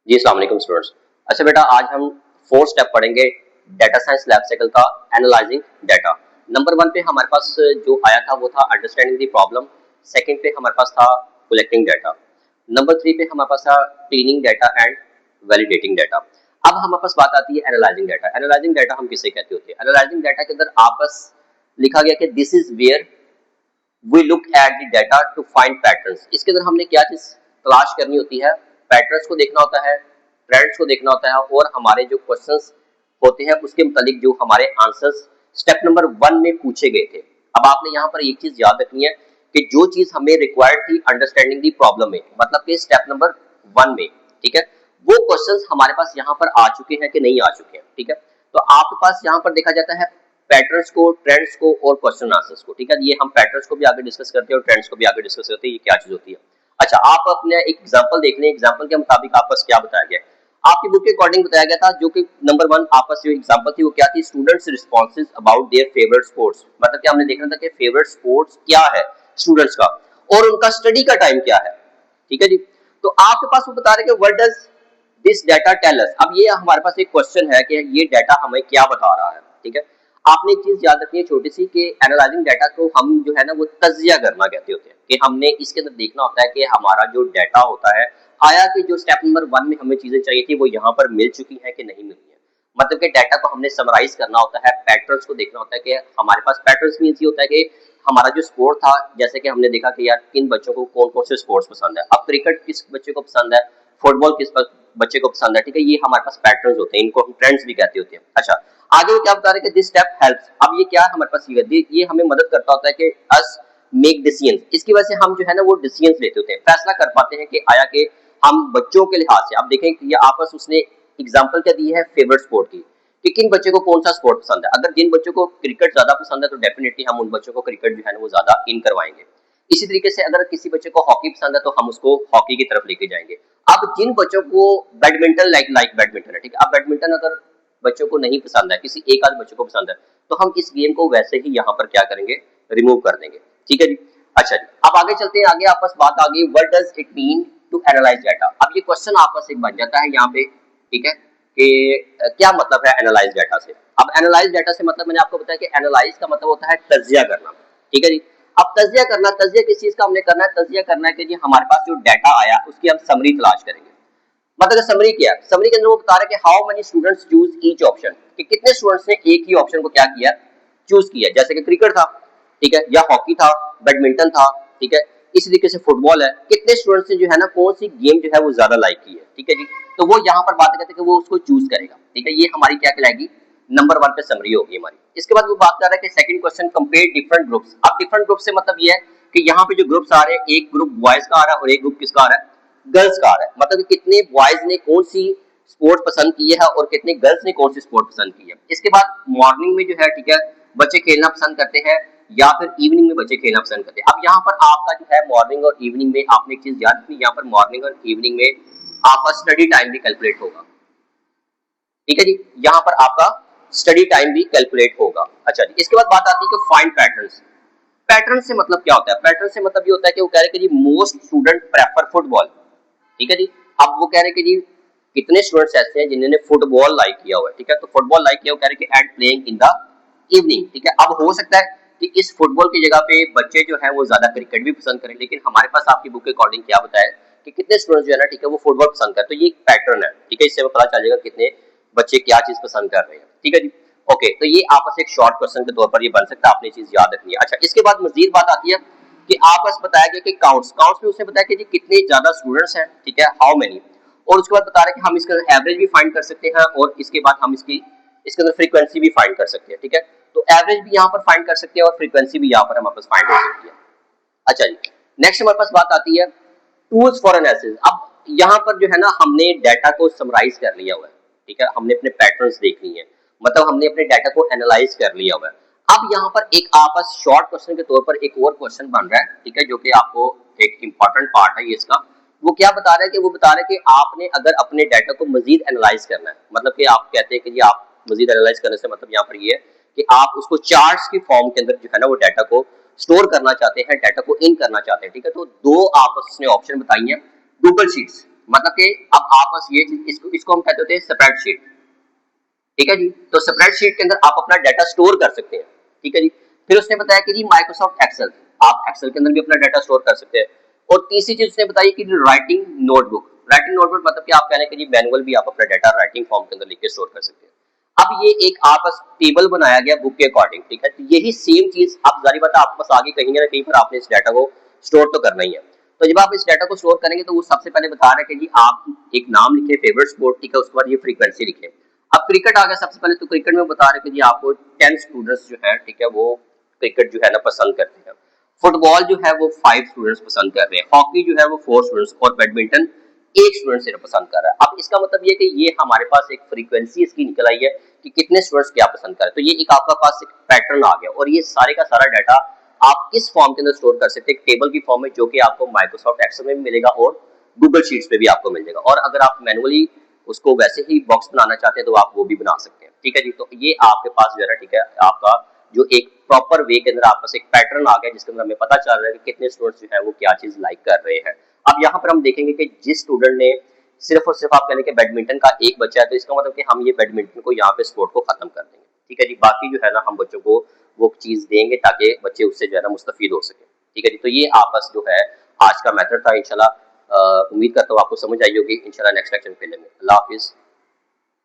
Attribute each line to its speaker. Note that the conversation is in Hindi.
Speaker 1: जी अस्सलाम वालेकुम स्टूडेंट्स। अच्छा बेटा, आज हम फोर्थ स्टेप पढ़ेंगे डाटा साइंस लाइफ साइकिल का, एनालाइजिंग डाटा। नंबर 1 पे हमारे पास जो आया था वो था अंडरस्टैंडिंग द प्रॉब्लम। सेकंड पे हमारे पास था कलेक्टिंग डाटा। नंबर 3 पे हमारे पास था cleaning data and validating data. अब हमारे पास बात आती है एनालाइजिंग डाटा। एनालाइजिंग डाटा हम किसे कहते होते हैं? एनालाइजिंग डाटा के अंदर आपस लिखा गया कि this is where we look at the data to find patterns. इसके अंदर हमने क्या चीज तलाश करनी होती है? पैटर्न्स को देखना होता है, ट्रेंड्स को देखना होता है, और हमारे जो क्वेश्चंस होते हैं उसके मुतालिक जो हमारे आंसर्स स्टेप नंबर 1 में पूछे गए थे। अब आपने यहाँ पर एक चीज याद रखनी है कि जो चीज हमें रिक्वायर्ड थी अंडरस्टैंडिंग दी प्रॉब्लम में, मतलब कि स्टेप नंबर 1 में, ठीक है, वो क्वेश्चंस हमारे पास यहाँ पर आ चुके हैं कि नहीं आ चुके हैं। ठीक है, तो आपके पास यहाँ पर देखा जाता है पैटर्न्स को, ट्रेंड्स को और क्वेश्चन आंसर्स को। ठीक है, ये हम पैटर्न्स को भी आगे डिस्कस करते हैं और ट्रेंड्स को भी आगे डिस्कस करते हैं, ये क्या चीज होती है। अच्छा, आप अपने एक एग्जांपल देख लें। एग्जांपल के मुताबिक आपस क्या बताया गया? आपकी बुक के अकॉर्डिंग बताया गया था, जो कि नंबर 1 आपस जो एग्जांपल थी वो क्या थी? Students responses about their favourite sports. मतलब कि हमने देखना था कि फेवरेट स्पोर्ट्स क्या है स्टूडेंट्स का और उनका स्टडी का टाइम क्या है। ठीक है जी, तो आपके पास वो बता रहे कि what does this data tell us. अब ये हमारे पास एक क्वेश्चन है कि ये डाटा हमें क्या बता रहा है। ठीक है, आपने एक चीज याद रखनी है छोटी सी, कि एनालाइजिंग डाटा को हम जो है ना वो तज्जिया करना कहते होते हैं, कि हमने इसके अंदर देखना होता है कि हमारा जो डाटा होता है, आया कि जो स्टेप नंबर 1 में हमें चीजें चाहिए थी वो यहाँ पर मिल चुकी है कि नहीं मिली है। मतलब कि डाटा को हमने समराइज करना होता है, पैटर्न्स को देखना होता है कि हमारे पास पैटर्न्स मींस ये होता है कि हमारा जो स्पोर्ट था, जैसे कि हमने देखा कि यार किन बच्चों को कौन कौन से स्पोर्ट्स पसंद है। अब क्रिकेट किस बच्चे को पसंद है, फुटबॉल किस बच्चे को पसंद है। ठीक है, ये हमारे पास पैटर्न्स होते हैं, इनको हम ट्रेंड्स भी कहते होते हैं। अच्छा, आगे वो क्या बता रहे हैं कि दिस स्टेप हेल्प्स। अब ये क्या है हमारे पास? ये हमें मदद करता होता है कि अस मेक डिसीजंस। इसकी वजह से हम जो है ना वो डिसीजंस लेते होते हैं, फैसला कर पाते हैं कि आया कि हम बच्चों के लिहाज से। अब देखें कि ये आपस उसने एग्जांपल क्या दी है फेवरेट स्पोर्ट की, कि किन बच्चों को कौन सा स्पोर्ट पसंद है। अगर जिन बच्चों को क्रिकेट ज्यादा पसंद है तो डेफिनेटली हम उन बच्चों को क्रिकेट जो है ना वो ज्यादा इन करवाएंगे। इसी तरीके से अगर किसी बच्चे को हॉकी पसंद है तो हम उसको हॉकी की तरफ लेके जाएंगे। अब जिन बच्चों को बैडमिंटन लाइक बैडमिंटन है, ठीक है, अब बैडमिंटन अगर बच्चों को नहीं पसंद है, किसी एक आध बच्चों को पसंद है, तो हम इस गेम को वैसे ही यहाँ पर क्या करेंगे? रिमूव कर देंगे। ठीक है जी। अच्छा जी, अब आगे चलते हैं। आगे आपस बात आ गई what does it mean to analyse data. अब ये क्वेश्चन आपस एक बन जाता है यहाँ पे, ठीक है, कि क्या मतलब है एनालाइज डाटा से। अब एनालाइज डाटा से मतलब मैंने आपको बताया कि एनालाइज का मतलब होता है तज्जिया करना। ठीक है जी, अब तज्जिया करना, तज्जिया किस चीज का हमने करना है? तज्जिया करना है कि जी हमारे पास जो डाटा आया उसकी हम समरी तलाश करेंगे। मतलब समरी क्या है? समरी के अंदर वो बता रहा है कि how many students choose each option, कि कितने स्टूडेंट्स ने एक ही ऑप्शन को क्या किया? चूज किया। जैसे कि क्रिकेट था, ठीक है, या हॉकी था, बैडमिंटन था, ठीक है, इस तरीके से फुटबॉल है। कितने स्टूडेंट्स ने जो है ना कौन सी गेम जो है वो ज्यादा लाइक की है। ठीक है जी, तो वो यहाँ पर बात करते हैं कि वो उसको चूज करेगा। ठीक है, ये हमारी क्या कहलाएगी? नंबर 1 पे समरी होगी हमारी। इसके बाद वो बात कर रहा है कि second question compare different groups. अब डिफरेंट ग्रुप से मतलब ये है कि यहाँ पे जो ग्रुप्स आ रहे हैं, एक ग्रुप बॉयज का आ रहा है और एक ग्रुप किसका आ रहा है? गर्ल्स का आ रहा है। मतलब कितने बॉयज ने कौन सी स्पोर्ट पसंद की है और कितने गर्ल्स ने कौन सी स्पोर्ट पसंद की है। इसके बाद मॉर्निंग में जो है, ठीक है, बच्चे खेलना पसंद करते हैं या फिर इवनिंग में बच्चे खेलना पसंद करते हैं। अब यहाँ पर आपका जो है मॉर्निंग और इवनिंग में आपने एक चीज याद रखनी, यहाँ पर मॉर्निंग और इवनिंग में आपका स्टडी टाइम भी कैलकुलेट होगा। ठीक है जी, यहाँ पर आपका स्टडी टाइम भी कैलकुलेट होगा। अच्छा जी, इसके बाद बात आती है कि फाइंड पैटर्न्स। पैटर्न से मतलब क्या होता है? पैटर्न से मतलब ये होता है कि वो कह रहे हैं कि जी मोस्ट स्टूडेंट प्रेफर फुटबॉल। ठीक है जी, अब वो कह रहे हैं कि जी कितने स्टूडेंट्स ऐसे हैं जिन्होंने फुटबॉल लाइक किया हुआ है। ठीक है, तो फुटबॉल लाइक किया, वो कह रहे हैं कि eight playing in the evening. ठीक है, अब हो सकता है कि इस फुटबॉल की जगह पे बच्चे जो है वो ज्यादा क्रिकेट भी पसंद करें, लेकिन हमारे पास आपकी बुक के अकॉर्डिंग क्या बताया कि कितने स्टूडेंट्स जो है ना, ठीक है, वो फुटबॉल पसंद करते हैं। तो ये एक पैटर्न है। ठीक है, इससे हमें पता चल जाएगा कितने बच्चे क्या चीज पसंद कर रहे हैं। ठीक है जी, ओके, तो ये आपस एक शॉर्ट क्वेश्चन के तौर पर ये बन सकता है, आपने चीज याद रखनी है। अच्छा, इसके बाद मजीद बात आती है कि आपस बताया गया कि काउंट्स। काउंट्स में उसने बताया कि जी कितने ज्यादा स्टूडेंट्स हैं, ठीक है, हाउ मेनी, और उसके बाद बता रहे हैं कि हम इसका एवरेज भी फाइंड कर सकते हैं और इसके बाद हम इसके अंदर फ्रीक्वेंसी भी फाइंड कर सकते हैं। ठीक है, तो एवरेज भी यहाँ पर फाइंड कर सकते हैं और फ्रीक्वेंसी भी यहाँ पर हमारे पास फाइंड हो सकती है। अच्छा जी, नेक्स्ट हमारे पास बात आती है टूल्स फॉर एनालिसिस। अब यहाँ पर जो है ना हमने डाटा को समराइज कर लिया हुआ है। ठीक है, हमने अपने पैटर्न्स देख लिए हैं, मतलब हमने अपने डाटा को एनालाइज कर लिया हुआ है। अब यहाँ पर एक आपस शॉर्ट क्वेश्चन के तौर पर एक और क्वेश्चन बन रहा है, ठीक है, जो कि आपको एक इंपॉर्टेंट पार्ट है ये इसका। वो क्या बता रहा है कि वो बता रहा है कि आपने अगर अपने डाटा को मजीद एनालाइज करना है, मतलब कि आप कहते हैं कि जी आप मजीद एनालाइज करने से मतलब यहाँ पर ये है कि आप उसको चार्ट्स की फॉर्म के अंदर जो है ना वो डाटा को स्टोर करना चाहते हैं, डाटा को इन करना चाहते हैं। ठीक है, तो दो आपस ने ऑप्शन बताई हैं, गूगल शीट्स। मतलब कि अब आप बस ये इसको हम कहते हैं स्प्रेडशीट, ठीक है जी। तो स्प्रेडशीट के अंदर आप अपना डाटा स्टोर कर सकते हैं, ठीक है जी। फिर उसने बताया कि जी माइक्रोसॉफ्ट एक्सेल, आप एक्सेल के अंदर भी अपना डाटा स्टोर कर सकते हैं। और तीसरी चीज उसने बताई कि राइटिंग नोटबुक, राइटिंग नोटबुक मतलब कि आप कहने के जी मैनुअल भी आप अपना डाटा राइटिंग फॉर्म के अंदर लिख के स्टोर कर सकते हैं। अब ये एक आपस टेबल बनाया गया बुक के अकॉर्डिंग, ठीक है। तो यही सेम चीज आप जारी बात है आप बस आगे कहीं ना कहीं पर आपने इस डाटा को स्टोर तो करना ही है। तो जब आप इस डाटा को स्टोर करेंगे तो वो सबसे पहले बता रहे हैं कि जी आप एक नाम लिखे फेवरेट स्पोर्ट, ठीक है, उसके बाद ये फ्रीक्वेंसी लिखे। अब क्रिकेट आ गया सबसे पहले, तो क्रिकेट में बता रहे कि जी आपको 10 स्टूडेंट्स जो है, ठीक है, वो क्रिकेट जो है ना पसंद करते हैं। फुटबॉल जो है वो 5 स्टूडेंट्स पसंद कर रहे हैं, हॉकी जो है वो 4 स्टूडेंट्स और बैडमिंटन एक स्टूडेंट सिर्फ पसंद कर रहा है। अब इसका मतलब ये कि ये हमारे पास एक फ्रीक्वेंसी इसकी निकल आई है कि कितने स्टूडेंट्स क्या पसंद कर रहे हैं। तो ये एक आपका पास एक पैटर्न आ गया और ये सारे का सारा डाटा आप किस फॉर्म के अंदर स्टोर कर सकते हैं, टेबल की फॉर्म में, जो कि आपको माइक्रोसॉफ्ट एक्सेल में भी मिलेगा और गूगल शीट्स पे भी आपको मिल जाएगा। और अगर आप मैनुअली उसको वैसे ही बॉक्स बनाना चाहते हैं तो आप वो भी बना सकते हैं, ठीक है जी। तो ये आपके पास जो है ना, ठीक है, आपका जो एक प्रॉपर वे के अंदर आपके पास एक पैटर्न आ गया जिसके अंदर हमें पता चल रहा है कि कितने स्टूडेंट्स जो है वो क्या चीज लाइक कर रहे हैं। अब यहाँ पर हम देखेंगे कि जिस स्टूडेंट ने सिर्फ और सिर्फ आप कह लें कि बैडमिंटन का एक बच्चा है, तो इसका मतलब कि हम ये बैडमिंटन को यहाँ पे स्पोर्ट को खत्म कर देंगे, ठीक है जी। बाकी जो है ना हम बच्चों को वो चीज देंगे ताकि बच्चे उससे जो है ना मुस्तफीद हो सके, ठीक है जी। तो ये आपस जो है आज का मेथड था। इंशाल्लाह उम्मीद करता हूँ आपको समझ आई होगी। इंशाल्लाह नेक्स्ट लेक्चर में मिलेंगे। अल्लाह हाफिज।